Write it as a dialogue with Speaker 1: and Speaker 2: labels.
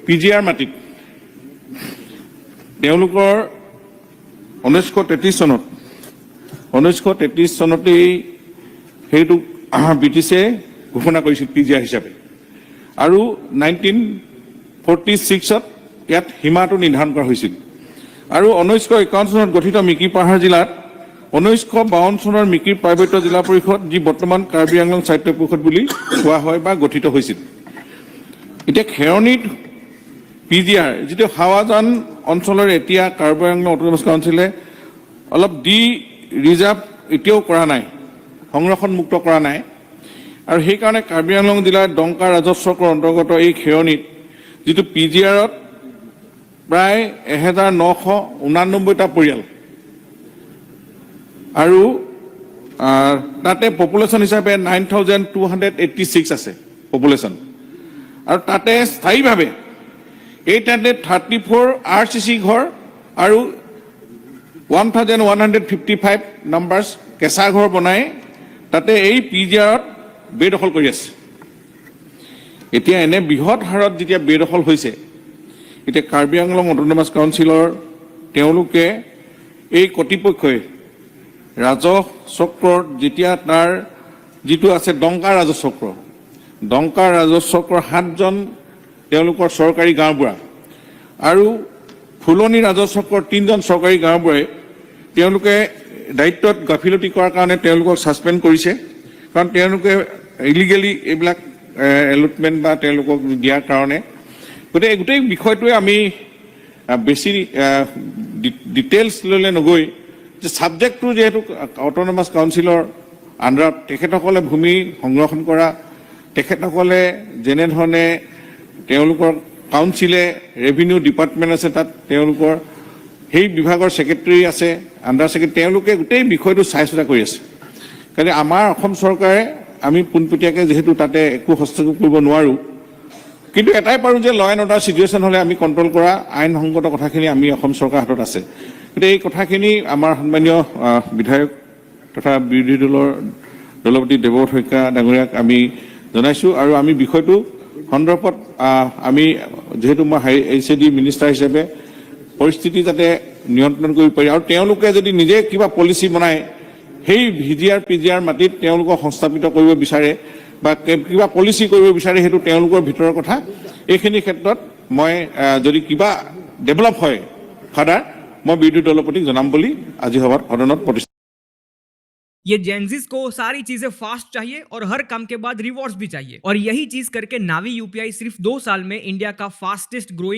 Speaker 1: PGR মাটিত তেওঁলোকৰ 1933 চনতেই সেইটো ব্ৰিটিছে ঘোষণা কৰিছিল PGR হিচাপে আৰু 1946ত ইয়াত সীমাটো নিৰ্ধাৰণ কৰা হৈছিল আৰু 1951 চনত গঠিত মিকি পাহাৰ জিলাত 1952 চনৰ মিকি প্ৰাইভেট জিলা পৰিষদ যি বৰ্তমান কাৰ্বি আংলং স্বায়ত্ত পৰিষদ বুলি কোৱা হয় বা গঠিত হৈছিল। এতিয়া খেৰণিত PGR যিটো হাৱাজান অঞ্চলৰ এতিয়া কাৰ্বি আংলং অটোনমাছ কাউন্সিলে অলপ ৰিজাৰ্ভ এতিয়াও কৰা নাই, সংৰক্ষণমুক্ত কৰা নাই আৰু সেইকাৰণে কাৰ্বি আংলং জিলাৰ ডংকা ৰাজহ চক্ৰৰ অন্তৰ্গত এই খেৰণিত যিটো PGRত প্ৰায় 1989টা পৰিয়াল আৰু তাতে পপুলেশ্যন হিচাপে 9286 আছে পপুলেশ্যন আৰু তাতে স্থায়ীভাৱে 834 RCC ঘৰ আৰু 1155 নাম্বাৰছ কেঁচা ঘৰ বনাই তাতে এই PGRত বেদখল কৰি আছে। এতিয়া এনে বৃহৎ হাৰত যেতিয়া বেদখল হৈছে এতিয়া কাৰ্বি আংলং অটোনমাছ কাউন্সিলৰ তেওঁলোকে এই কৰ্তৃপক্ষই ৰাজহ চক্ৰৰ যেতিয়া তাৰ যিটো আছে ডংকা ৰাজহ চক্ৰৰ 7জন তেওঁলোকৰ চৰকাৰী গাঁওবুঢ়া আৰু ফুলনি ৰাজহ চক্ৰৰ 3জন চৰকাৰী গাঁওবুঢ়াই তেওঁলোকে দায়িত্বত গাফিলতি কৰাৰ কাৰণে তেওঁলোকক ছাছপেণ্ড কৰিছে কাৰণ তেওঁলোকে ইলিগেলি এইবিলাক এলটমেণ্ট বা তেওঁলোকক দিয়াৰ কাৰণে গতিকে গোটেই বিষয়টোৱে আমি বেছি ডিটেইলছ ল'লে নগৈ যে ছাবজেক্টটো যিহেতু অটোনমাছ কাউন্সিলৰ আণ্ডাৰত তেখেতসকলে ভূমি সংৰক্ষণ কৰা তেখেতসকলে যেনেধৰণে তেওঁলোকৰ কাউন্সিলে ৰেভিনিউ ডিপাৰ্টমেণ্ট আছে তাত তেওঁলোকৰ সেই বিভাগৰ ছেক্ৰেটাৰী আছে আণ্ডাৰ ছেক্ৰেটাৰী তেওঁলোকে গোটেই বিষয়টো চাই চোৱা কৰি আছে কাৰণ আমাৰ অসম চৰকাৰে আমি পোনপটীয়াকৈ যিহেতু তাতে একো হস্তক্ষেপ কৰিব নোৱাৰোঁ কিন্তু এটাই পাৰোঁ যে ল এণ্ড অৰ্ডাৰ চিটুৱেশ্যন হ'লে আমি কণ্ট্ৰল কৰা আইনসংগত কথাখিনি আমি অসম চৰকাৰৰ হাতত আছে। গতিকে এই কথাখিনি আমাৰ সন্মানীয় বিধায়ক তথা বিৰোধী দলৰ দলপতি দেৱব্ৰত শইকীয়া ডাঙৰীয়াক আমি জনাইছোঁ আৰু আমি বিষয়টো সন্দৰ্ভত আমি যেহেতু মই HAD মিনিষ্টাৰ হিচাপে পৰিস্থিতি যাতে নিয়ন্ত্ৰণ কৰিব পাৰি আৰু তেওঁলোকে যদি নিজে কিবা পলিচি বনায় সেই PGR মাটিত তেওঁলোকক সংস্থাপিত কৰিব বিচাৰে বা কিবা পলিচি কৰিব বিচাৰে সেইটো তেওঁলোকৰ ভিতৰৰ কথা এইখিনি ক্ষেত্ৰত মই যদি কিবা ডেভেলপ হয় ফাৰ্ডাৰ মই বিৰোধী দলপতিক জনাম বুলি আজি সদনত প্ৰতিষ্ঠা।
Speaker 2: ये जेंजिस को सारी चीजें फास्ट चाहिए और हर काम के बाद रिवॉर्ड्स भी चाहिए और यही चीज करके नावी UPI सिर्फ 2 साल में इंडिया का फास्टेस्ट ग्रोइंग